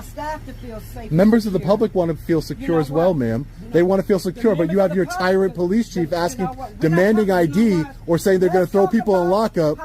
staff to feel safe. Members of the public want to feel secure as well, ma'am. They want to feel secure, but you have your tyrant police chief asking, demanding ID, or saying they're going to throw people in lockup.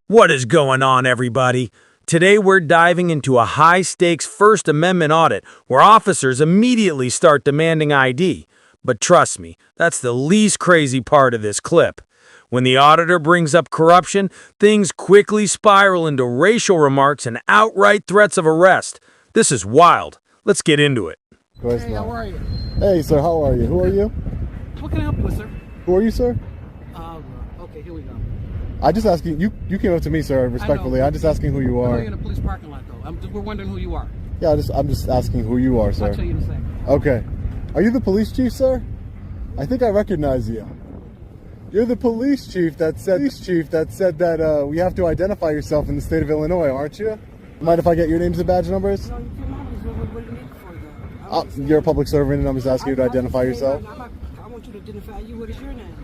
What is going on, everybody? Today we're diving into a high-stakes First Amendment audit where officers immediately start demanding ID. But trust me, that's the least crazy part of this clip. When the auditor brings up corruption, things quickly spiral into racial remarks and outright threats of arrest. This is wild. Let's get into it. Hey, how are you? Hey, sir, how are you? Who are you? What can I help you with, sir? Who are you, sir? Okay, here we go. I just asking you came up to me, sir, respectfully. I'm just asking who you I know are. you're in a police parking lot, though. We're wondering who you are. Yeah, I'm just asking who you are, sir. I'll tell you in a second. Okay. Are you the police chief, sir? I think I recognize you. You're the police chief that said that we have to identify yourself in the state of Illinois, aren't you? Mind if I get your names and badge numbers? No, you cannot. What do you need for that? You're a public servant, and I'm just asking you to identify yourself. I want you to identify you. What is your name?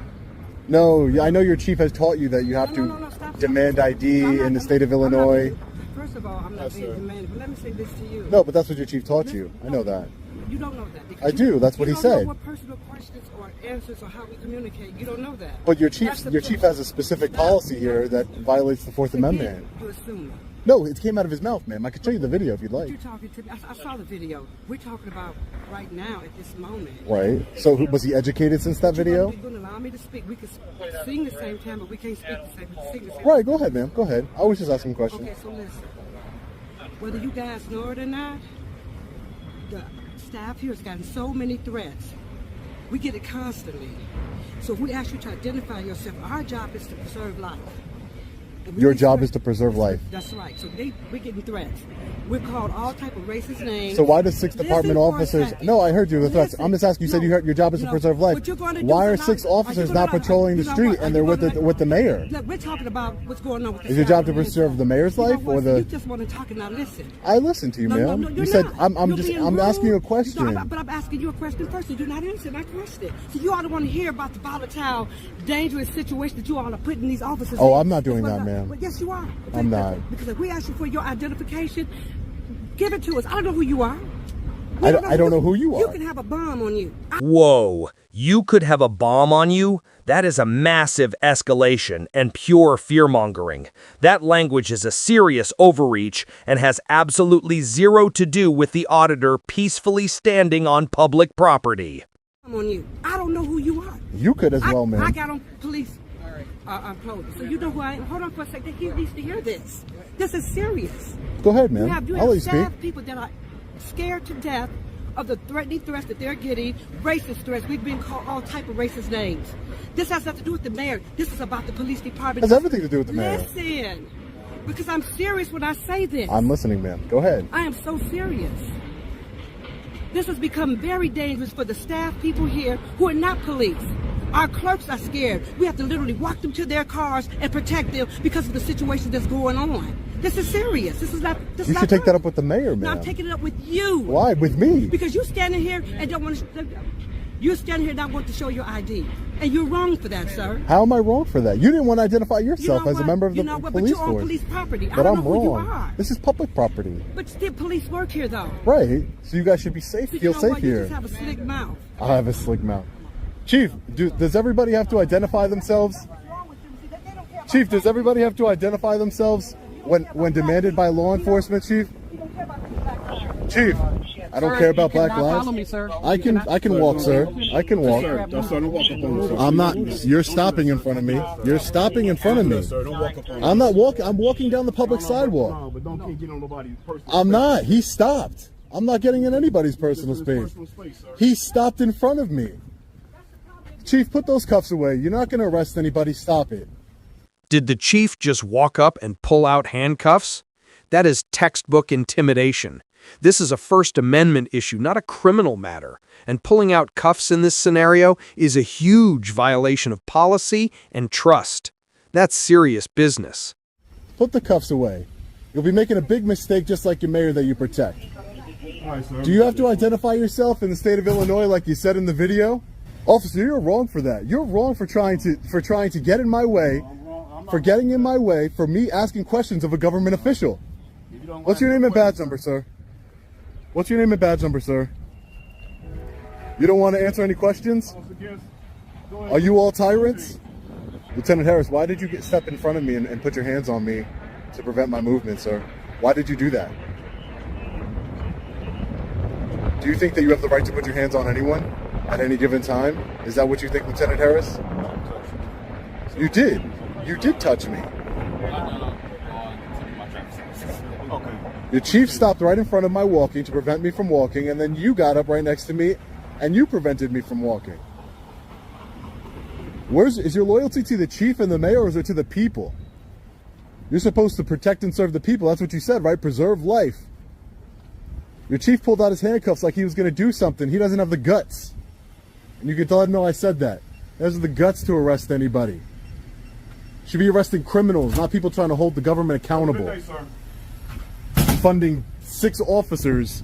No, I know your chief has taught you that you have to demand ID in the state of Illinois. First of all, I'm not being demanded, but let me say this to you. No, but that's what your chief taught you. I know that. You don't know that. I do. That's what he said. You don't know what personal questions or answers or how we communicate. You don't know that. But your chief has a specific policy here that violates the Fourth Amendment. You assume that. No, it came out of his mouth, ma'am. I could show you the video if you'd like. You're talking to me. I saw the video. We're talking about right now at this moment. Right. So was he educated since that video? You're going to allow me to speak. We can sing the same time, but we can't speak the same time. Right. Go ahead, ma'am. Go ahead. I was just asking questions. Okay, so listen. Whether you guys know it or not, the staff here has gotten so many threats. We get it constantly. So if we ask you to identify yourself, our job is to preserve life. Your job is to preserve life. That's right. So we're getting threats. We're called all type of racist names. So why does 6 department officers? No, I heard you. The threats. I'm just asking. You said your job is to preserve life. Why are 6 officers not patrolling the street and they're with the mayor? Look, we're talking about what's going on with the Is your job to preserve the mayor's life or the? You just want to talk and not listen. I listen to you, ma'am. You said I'm asking you a question. But I'm asking you a question first. You do not answer my question. So you ought to want to hear about the volatile, dangerous situation that you all are putting these officers in. Oh, I'm not doing that, ma'am. Well, yes, you are. I'm not. Because if we ask you for your identification, give it to us. I don't know who you are. I don't know who you are. You can have a bomb on you. Whoa, you could have a bomb on you? That is a massive escalation and pure fear-mongering. That language is a serious overreach and has absolutely zero to do with the auditor peacefully standing on public property. On you. I don't know who you are. You could as well, ma'am. I got on police clothing. So you know who I am. Hold on for a second. He needs to hear this. This is serious. Go ahead, ma'am. You I'll let you staff speak. people that are scared to death of the threatening threats that they're getting, racist threats. We've been called all type of racist names. This has nothing to do with the mayor. This is about the police department. It has everything to do with the mayor. Listen, because I'm serious when I say this. I'm listening, ma'am. Go ahead. I am so serious. This has become very dangerous for the staff people here who are not police. Our clerks are scared. We have to literally walk them to their cars and protect them because of the situation that's going on. This is serious. This is not. You should take that up with the mayor, No, ma'am. I'm taking it up with you. Why? With me? Because you're standing here and don't want to. You're standing here and not want to show your ID, and you're wrong for that, sir. How am I wrong for that? You didn't want to identify yourself as a member of the police But you're on force. police property. But I don't I'm know who wrong. you are. This is public property. But still, police work here, though. Right. So you guys should be safe. So you Feel know safe what? here. You just have a slick mouth. I have a slick mouth. Chief, does everybody have to identify themselves? Chief, does everybody have to identify themselves when demanded by law enforcement, Chief? Chief, I don't care about black lives. Follow me, sir. I can walk, sir. I can walk. Sir, don't walk up on me, sir. I'm not. You're stopping in front of me. You're stopping in front of me. Sir, don't walk up on me. I'm not walking. I'm walking down the public sidewalk. No, but don't get on nobody's personal I'm space. not. He stopped. I'm not getting in anybody's personal space. He stopped in front of me. Chief, put those cuffs away. You're not going to arrest anybody. Stop it. Did the chief just walk up and pull out handcuffs? That is textbook intimidation. This is a First Amendment issue, not a criminal matter. And pulling out cuffs in this scenario is a huge violation of policy and trust. That's serious business. Put the cuffs away. You'll be making a big mistake just like your mayor that you protect. All right, sir. Do you have to identify yourself in the state of Illinois like you said in the video? Officer, you're wrong for that. You're wrong for trying to get in my way, for getting in my way, for me asking questions of a government official. What's your name and badge number, sir? What's your name and badge number, sir? You don't want to answer any questions? Are you all tyrants? Lieutenant Harris, why did you step in front of me and put your hands on me to prevent my movement, sir? Why did you do that? Do you think that you have the right to put your hands on anyone at any given time? Is that what you think, Lieutenant Harris? You did. You did touch me. Your chief stopped right in front of my walking to prevent me from walking, and then you got up right next to me and you prevented me from walking. Is your loyalty to the chief and the mayor, or is it to the people? You're supposed to protect and serve the people. That's what you said, right? Preserve life. Your chief pulled out his handcuffs like he was going to do something. He doesn't have the guts. And you can let him know I said that. He has the guts to arrest anybody. Should be arresting criminals, not people trying to hold the government accountable. Good day, sir. Funding 6 officers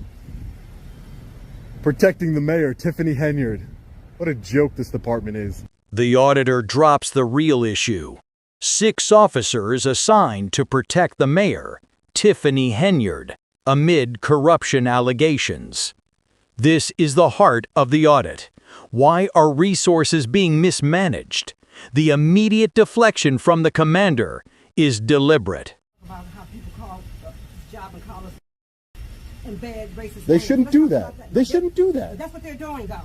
protecting the mayor, Tiffany Henyard. What a joke this department is. The auditor drops the real issue. 6 officers assigned to protect the mayor, Tiffany Henyard, amid corruption allegations. This is the heart of the audit. Why are resources being mismanaged? The immediate deflection from the commander is deliberate. About how people call this job and call us in bad racist They names. shouldn't Let's do talk that. about They shouldn't do But that. that's what they're doing, though.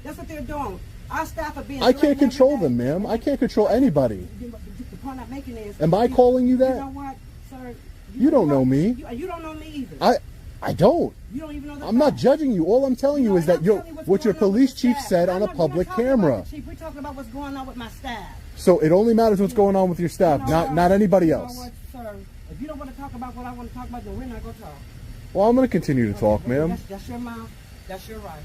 That's what they're doing. Our staff are being. I can't threatened control every them, day. ma'am. I can't control anybody. The point I'm making is. Am I calling you that? You know what, sir? You don't know me. You don't know me either. I don't. You don't even know the I'm not facts. judging you. All I'm telling you is that I'm telling you what your going on police with the chief staff. said I'm on a not- we're public not talking about camera. the chief. We're talking about what's going on with my staff. So it only matters what's going on with your staff, You know what? not anybody You know else. what, sir? If you don't want to talk about what I want to talk about, then we're not going to talk. Well, I'm going to continue to talk, ma'am. That's your mouth. That's your right.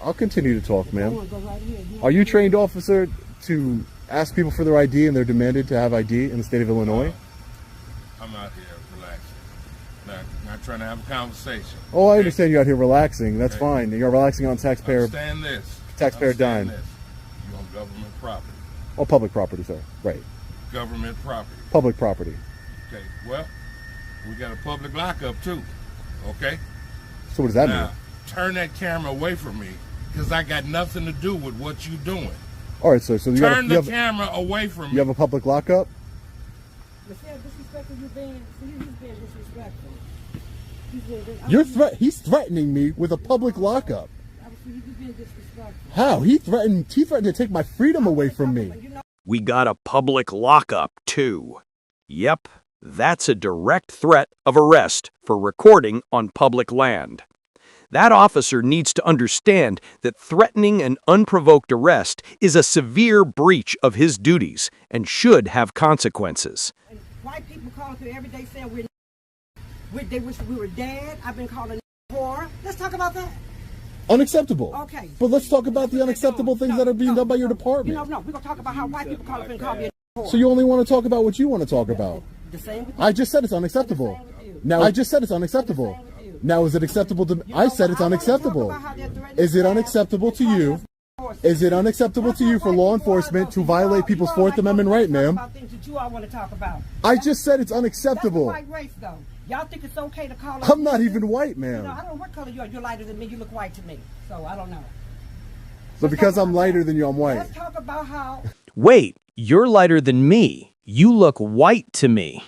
I'll continue to talk, Go ma'am. on, go right ahead. Are you trained officer to ask people for their ID and they're demanded to have ID in the state of Illinois? I'm out here relaxing, not trying to have a conversation. Oh, I understand you're out here relaxing. That's Okay. fine. You're relaxing on taxpayer Understand this. taxpayer Understand dime. this. You on government property. or public property, sir. Right. Government property. Public property. Okay. Well, we got a public lockup too. Okay. So what does that Now, mean? turn that camera away from me, because I got nothing to do with what you doing. All right, sir. So you Turn the have camera away from me. you have a public lockup. But see how disrespectful you're being? See, he's being disrespectful. He's threatening me with a public lockup. Obviously, he's being disrespectful. How? He threatened to take my freedom away from me. You know, We got a public lockup, too. Yep, that's a direct threat of arrest for recording on public land. That officer needs to understand that threatening an unprovoked arrest is a severe breach of his duties and should have consequences. and white people calling through every day saying they wish we were dead. I've been calling whore. Let's talk about that. Unacceptable. Okay. But let's talk about the unacceptable things that are being done by your No, department. we're going to talk about how white people call up and call me a whore. So you only want to talk about what you want to talk about. The same with you. I just said it's unacceptable. I'm the same with you. Now I just said it's unacceptable. I'm the same with you. Now is it acceptable to? You I know said what? it's I wanna talk unacceptable. about how they're threatening Is it staff unacceptable to and calling you? us whores. Is it unacceptable to you for law enforcement to violate people's Fourth Amendment right, ma'am? About things that you all want to talk about. I just said it's That's the unacceptable. white race, though. Y'all think it's okay to call us? I'm not even white, You know, I ma'am. don't know what color you are. You're lighter than me. You look white to me. So I don't know. But because I'm lighter than you, I'm white. Let's talk about how Wait, you're lighter than me. You look white to me.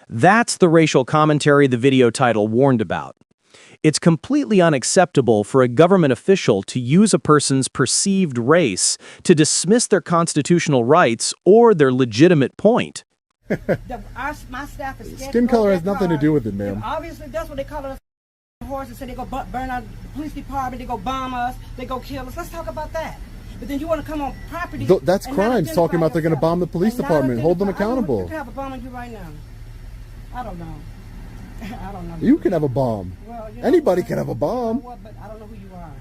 That's the racial commentary the video title warned about. It's completely unacceptable for a government official to use a person's perceived race to dismiss their constitutional rights or their legitimate point. my staff is scared Skin to go color to has their nothing to cars. do with it, ma'am. Obviously, that's what they call us horses. Say they go burn out the police department. They go bomb us. They go kill us. Let's talk about that. But then you want to come on property. That's and not crimes, talking about they're gonna identify bomb the police yourself. And not department. Hold them identify- I don't know, accountable. You can have a bomb on you right now. I don't know. I don't know. You can have a bomb. Well, you know Anybody what? can have a You know bomb. what? But I don't know who you are.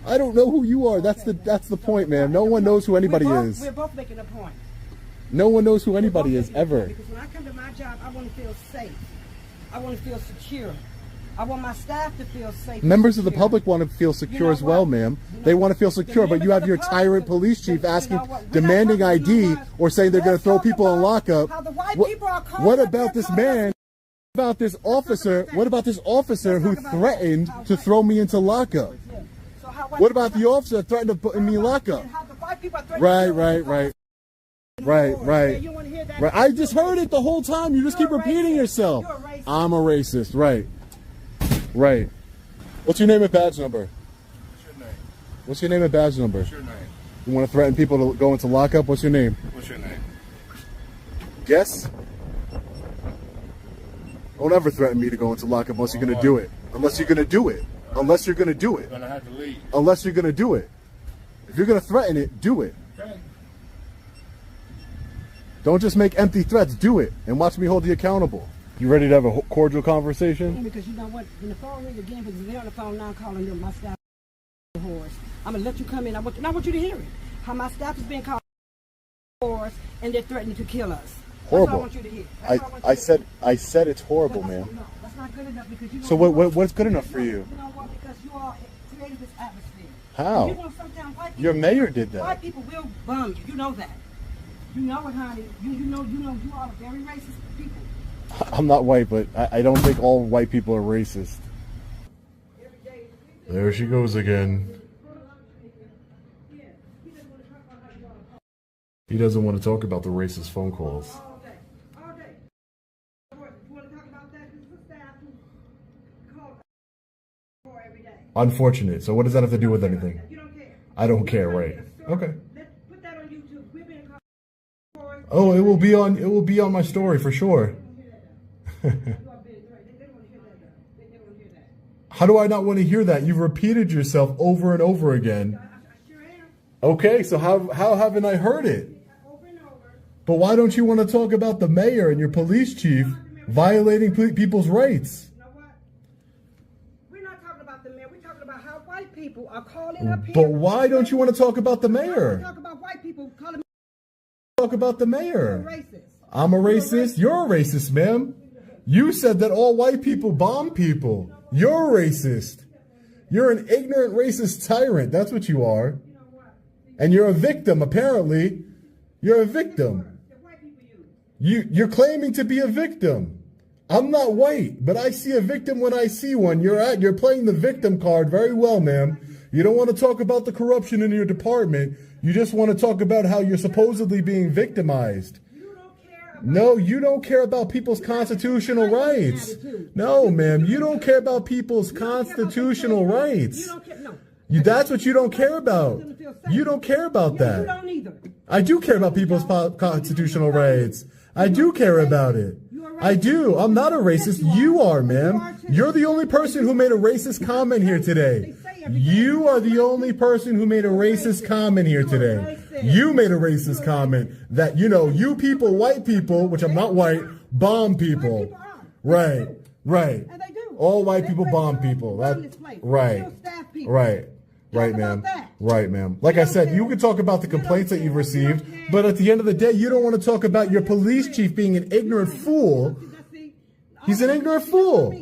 I don't know who you are. That's the point, man. No one knows who anybody We're is. both making a point. No one knows who We're anybody both is making a point, ever. Because when I come to my job, I want to feel safe. I want to feel secure. I want my staff to feel safe. and Members of the secure. public want to feel secure know as well, what? ma'am. You know, They want to feel the secure, but you members have of your the public- tyrant police chief you know asking, what? We're not demanding talking- you know ID, what? or saying they're going to Let's throw talk people in about lockup. how the white What, people are calling what up about their this calling us man About this officer? What about this officer who threatened to throw me into lockup? What about the officer that threatened to put me in lockup? Right. I just heard it the whole time. You just keep repeating yourself. I'm a racist. Right. What's your name and badge number? What's your name? What's your name and badge number? What's your name? You want to threaten people to go into lockup? What's your name? What's your name? Guess? Don't ever threaten me to go into lockup unless you're going to do it. Unless you're going to do it. Unless you're going to do it. You're gonna have to leave. Unless you're going to do it. If you're going to threaten it, do it. Okay. Don't just make empty threats. Do it. And watch me hold you accountable. You ready to have a cordial conversation? Because you know what? When the phone rings again, because they're on the phone now calling them, my staff horse. I'm going to let you come in. I want you to hear it. How my staff is being called horse and they're threatening to kill us. Horrible. That's what I want you to hear. I said it's horrible, man. No, that's not good enough because you know So what's good enough for you? You know what? Because you all created this atmosphere. How? You know, sometimes white people, Your mayor did that. White people will bum you. You know that. You know it, honey. You know you all are very racist people. I'm not white, but I don't think all white people are racist. There she goes again. He doesn't want to talk about the racist phone calls. All day. You want to talk about that? This is staff who call for every day. Unfortunate. So what does that have to do with anything? You don't care. I don't care, right? Okay. Put that on YouTube. We've been called for it. Oh, it will be on my story for sure. How do I not want to hear that? You've repeated yourself over and over again. I sure am. Okay, so how haven't I heard it? Over and over. But why don't you want to talk about the mayor and your police chief violating people's rights? You know what? We're not talking about the mayor. We're talking about how white people are calling up here. But why don't you want to talk about the mayor? Talk about white people calling Talk about the mayor. racist. I'm a racist. You're a racist, ma'am. You said that all white people bomb people. You're a racist. You're an ignorant racist tyrant. That's what you are. And you're a victim, apparently. You're a victim. You're claiming to be a victim. I'm not white, but I see a victim when I see one. You're playing the victim card very well, ma'am. You don't want to talk about the corruption in your department. You just want to talk about how you're supposedly being victimized. No, you don't care about people's constitutional rights. No, ma'am, you don't care about people's constitutional rights. That's what you don't care about. You don't care about that. You don't either. I do care about people's constitutional rights. I do care about it. I do. I'm not a racist. You are, ma'am. You're the only person who made a racist comment here today. You are the only person who made a racist comment here today. You made a racist comment that, you people, white people, which I'm not white, bomb people. Right. And they do. All white people bomb people. Right, ma'am. Right, ma'am. Like I said, you can talk about the complaints that you've received, but at the end of the day, you don't want to talk about your police chief being an ignorant fool. He's an ignorant fool.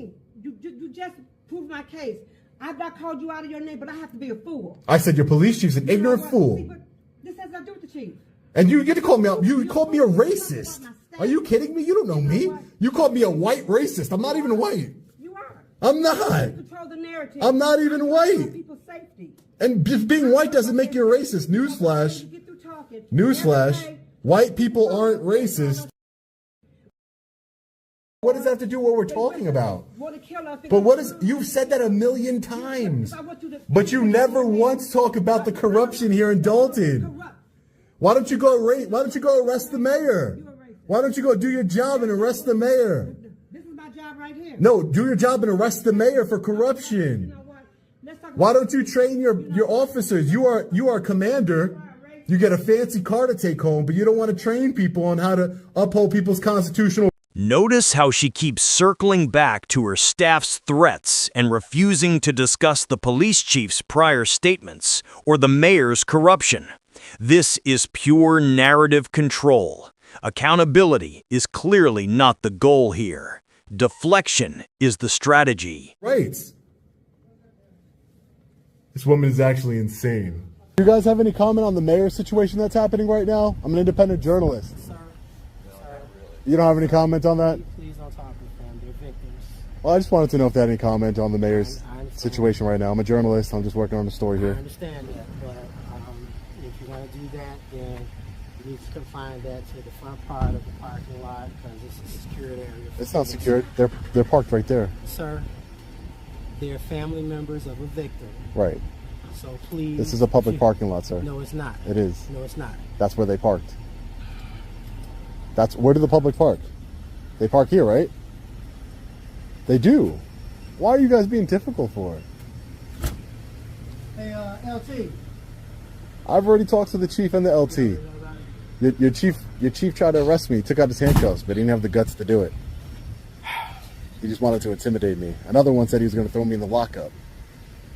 You just proved my case. I've not called you out of your name, but I have to be a fool. I said your police chief's an ignorant fool. See, but this has nothing to do with the chief. And you get to call me out. You called me a racist. Are you kidding me? You don't know me. You called me a white racist. I'm not even white. You are. I'm not. Control the narrative. I'm not even white. People's safety. And just being white doesn't make you a racist. Newsflash. Newsflash. White people aren't racist. What does that have to do with what we're talking about? But you've said that a million times. But you never once talk about the corruption here in Dalton. Why don't you go arrest the mayor? Why don't you go do your job and arrest the mayor? This is my job right here. No, do your job and arrest the mayor for corruption. Why don't you train your officers? You are a commander. You get a fancy car to take home, but you don't want to train people on how to uphold people's constitutional. Notice how she keeps circling back to her staff's threats and refusing to discuss the police chief's prior statements or the mayor's corruption. This is pure narrative control. Accountability is clearly not the goal here. Deflection is the strategy. Right. This woman is actually insane. Do you guys have any comment on the mayor's situation that's happening right now? I'm an independent journalist. Sir. You don't have any comment on that? Please don't talk to them. They're Well, I just wanted to know if they had any comment on the mayor's I understand. situation right now. I'm a journalist. I'm just working on the story I here. understand that, but if you're going to do that, then you need to confine that to the front part of the parking lot because it's a secured area. It's not secured. They're parked right there. Sir, they're family members of a victim. Right. So please. This is a public parking lot, sir. No, it's not. It is. No, it's not. That's where they parked. Where do the public park? They park here, right? They do. Why are you guys being difficult for it? Hey, LT. I've already talked to the chief and the LT. Your chief tried to arrest me, took out his handcuffs, but he didn't have the guts to do it. He just wanted to intimidate me. Another one said he was going to throw me in the lockup.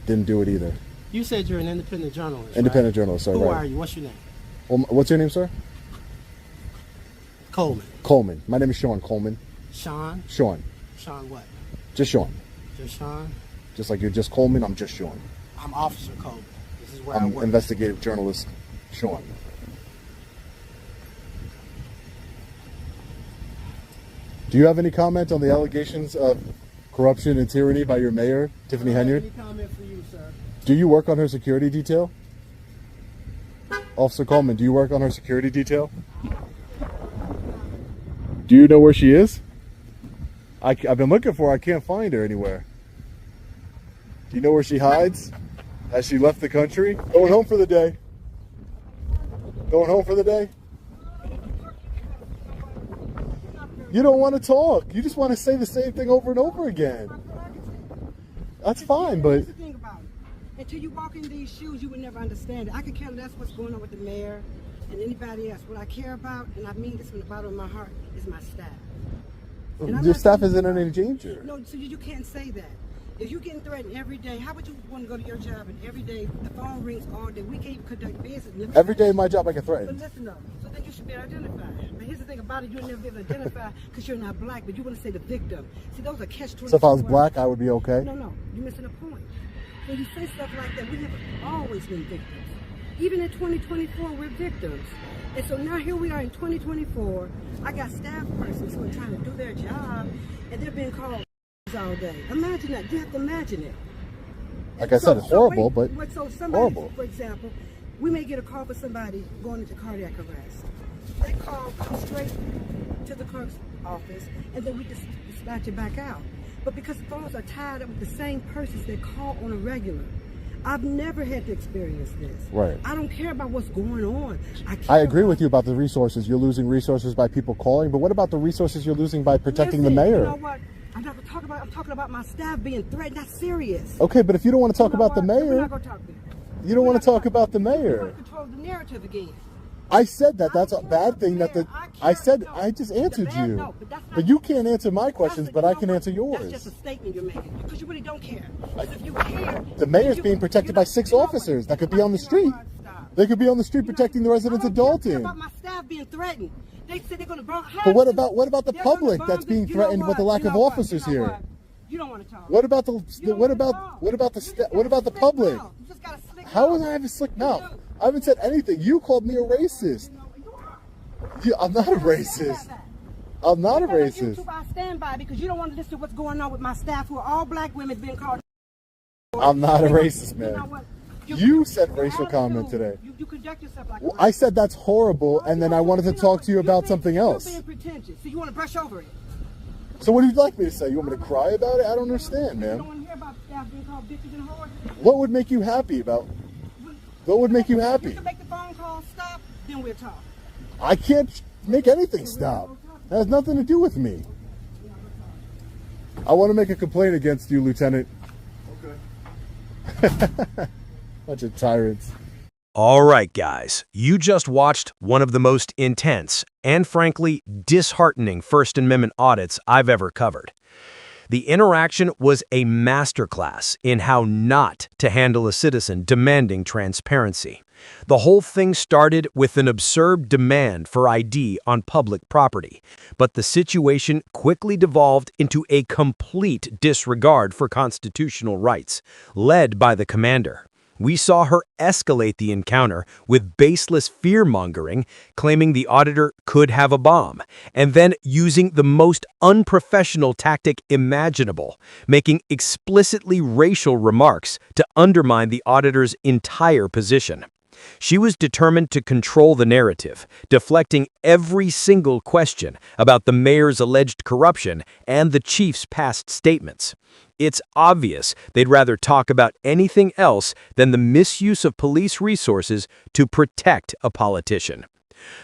Didn't do it either. You said you're an independent journalist. Independent right? journalist, sir. Who right. are you? What's your name? Well, what's your name, sir? Coleman. Coleman. My name is Sean Coleman. Sean? Sean. Sean what? Just Sean. Just Sean? Just like you're just Coleman, I'm just Sean. I'm Officer Coleman. This is where I I'm work. investigative journalist Sean. Do you have any comment on the allegations of corruption and tyranny by your mayor, Tiffany Henyard? Any comment for you, sir? Do you work on her security detail? Officer Coleman, do you work on her security detail? Do you know where she is? I've been looking for her. I can't find her anywhere. Do you know where she hides? Has she left the country? Going home for the day. Going home for the day? You don't want to talk. You just want to say the same thing over and over again. That's fine, but... Here's the thing about it. Until you walk in these shoes, you would never understand it. I could care less what's going on with the mayor and anybody else. What I care about, and I mean this from the bottom of my heart, is my staff. And I'm Your not staff saying- isn't in any danger. No, so you can't say that. If you're getting threatened every day, how would you want to go to your job and every day the phone rings all day? We can't even conduct business. Every day in my job I get But threatened. listen though, so then you should be identified. But here's the thing about it, you'll never be able to identify because you're not black, but you want to say the victim. See, those are catch-22. So if I was black, I would be okay? No, you're missing a point. When you say stuff like that, we have always been victims. Even in 2024, we're victims. And so now here we are in 2024. I got staff persons who are trying to do their job, and they're being called all day. Imagine that. You have to imagine it. Like I said, it's horrible, but so somebody, horrible. For example, we may get a call for somebody going into cardiac arrest. They call, come straight to the clerk's office, and then we just dispatch it back out. But because the phones are tied up with the same persons that call on a regular, I've never had to experience this. Right. I don't care about what's going on. I agree with you about the resources. You're losing resources by people calling, but what about the resources you're losing by protecting the mayor? You know what? I'm talking about my staff being threatened. That's serious. Okay, but if you don't want to talk about the We're mayor, not gonna talk about it. you don't want to talk about the We mayor. want to control the narrative again. I said that. That's a bad thing. That the I said I just answered you, No, but that's not- but you can't answer my questions, That's- but you I know can what? answer That's just yours. a statement you're making because you really don't care. Because if you care, The mayor's you- being protected you know- by 6 you know what? officers that could be on the You know street. what? Stop. They could be on the street You know, protecting the residents I of don't care Dalton. about my staff being threatened. They said they're going to bomb. But what about the They're gonna public bomb that's this- being you know threatened with the what? lack You of know what? officers You know here? what? You don't want to talk. What about the You don't what wanna about talk. what about the You sta- just what got about a the slick public? mouth. You just got a slick How mouth. would I have a slick You mouth? do. I haven't said anything. You called me a racist. I'm not a racist. I'm not a Because on racist. YouTube, I stand by because you don't want to listen to what's going on with my staff who are all black women being called. I'm not a racist, You know man. what? You said your racial comment attitude, today. You conduct yourself like Well, a I said that's horrible, and then I wanted to talk to you about something else. You're being pretentious, so you want to brush over it. So what would you like me to say? You want me to cry about it? I don't understand, You don't man. want to hear about staff being called bitches and whores. What would make you happy about? What would make you You happy? can make the phone call stop, then we'll talk. I can't make anything stop. That has nothing to do with me. I want to make a complaint against you, Lieutenant. Okay. Bunch of tyrants. All right, guys, you just watched one of the most intense and frankly disheartening First Amendment audits I've ever covered. The interaction was a masterclass in how not to handle a citizen demanding transparency. The whole thing started with an absurd demand for ID on public property, but the situation quickly devolved into a complete disregard for constitutional rights, led by the commander. We saw her escalate the encounter with baseless fear-mongering, claiming the auditor could have a bomb, and then using the most unprofessional tactic imaginable, making explicitly racial remarks to undermine the auditor's entire position. She was determined to control the narrative, deflecting every single question about the mayor's alleged corruption and the chief's past statements. It's obvious they'd rather talk about anything else than the misuse of police resources to protect a politician.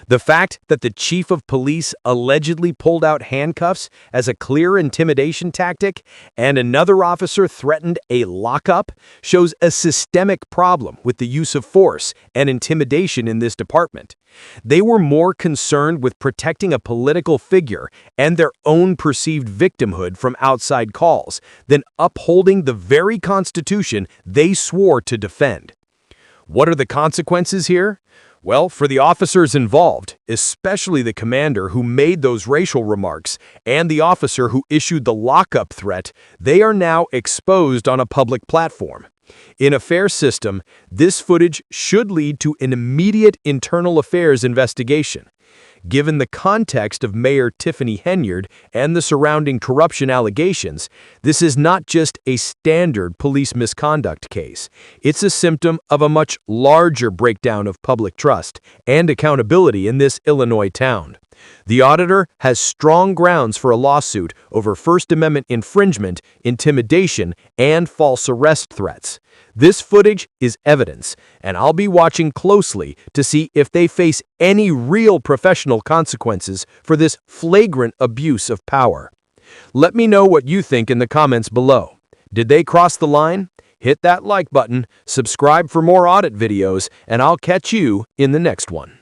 The fact that the chief of police allegedly pulled out handcuffs as a clear intimidation tactic and another officer threatened a lockup shows a systemic problem with the use of force and intimidation in this department. They were more concerned with protecting a political figure and their own perceived victimhood from outside calls than upholding the very Constitution they swore to defend. What are the consequences here? Well, for the officers involved, especially the commander who made those racial remarks and the officer who issued the lockup threat, they are now exposed on a public platform. In a fair system, this footage should lead to an immediate internal affairs investigation. Given the context of Mayor Tiffany Henyard and the surrounding corruption allegations, this is not just a standard police misconduct case. It's a symptom of a much larger breakdown of public trust and accountability in this Illinois town. The auditor has strong grounds for a lawsuit over First Amendment infringement, intimidation, and false arrest threats. This footage is evidence, and I'll be watching closely to see if they face any real professional consequences for this flagrant abuse of power. Let me know what you think in the comments below. Did they cross the line? Hit that like button, subscribe for more audit videos, and I'll catch you in the next one.